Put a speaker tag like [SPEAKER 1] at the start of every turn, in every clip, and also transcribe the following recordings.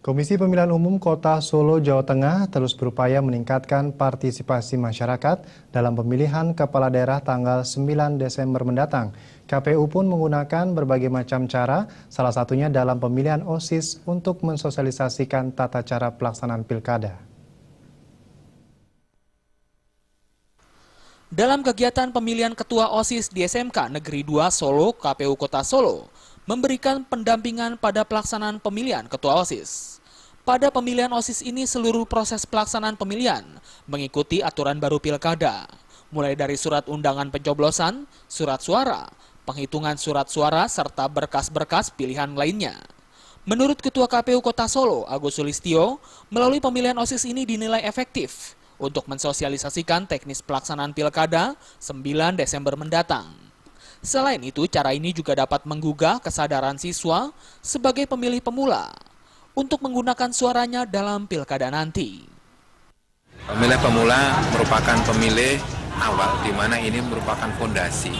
[SPEAKER 1] Komisi Pemilihan Umum Kota Solo, Jawa Tengah terus berupaya meningkatkan partisipasi masyarakat dalam pemilihan kepala daerah tanggal 9 Desember mendatang. KPU pun menggunakan berbagai macam cara, salah satunya dalam pemilihan OSIS untuk mensosialisasikan tata cara pelaksanaan pilkada.
[SPEAKER 2] Dalam kegiatan pemilihan Ketua OSIS di SMK Negeri 2 Solo, KPU Kota Solo memberikan pendampingan pada pelaksanaan pemilihan Ketua OSIS. Pada pemilihan OSIS ini seluruh proses pelaksanaan pemilihan mengikuti aturan baru pilkada, mulai dari surat undangan pencoblosan, surat suara, penghitungan surat suara, serta berkas-berkas pilihan lainnya. Menurut Ketua KPU Kota Solo, Agus Sulistyo, melalui pemilihan OSIS ini dinilai efektif untuk mensosialisasikan teknis pelaksanaan pilkada 9 Desember mendatang. Selain itu, cara ini juga dapat menggugah kesadaran siswa sebagai pemilih pemula untuk menggunakan suaranya dalam pilkada nanti.
[SPEAKER 3] Pemilih pemula merupakan pemilih awal di mana ini merupakan fondasi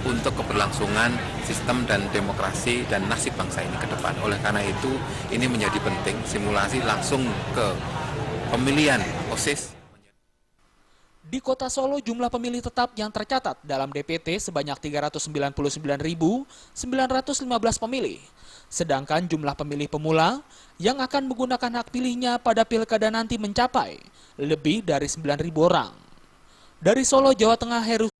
[SPEAKER 3] untuk keberlangsungan sistem dan demokrasi dan nasib bangsa ini ke depan. Oleh karena itu, ini menjadi penting simulasi langsung ke pemilihan OSIS.
[SPEAKER 2] Di Kota Solo, jumlah pemilih tetap yang tercatat dalam DPT sebanyak 399.915 pemilih. Sedangkan jumlah pemilih pemula yang akan menggunakan hak pilihnya pada pilkada nanti mencapai lebih dari 9.000 orang. Dari Solo, Jawa Tengah, Heru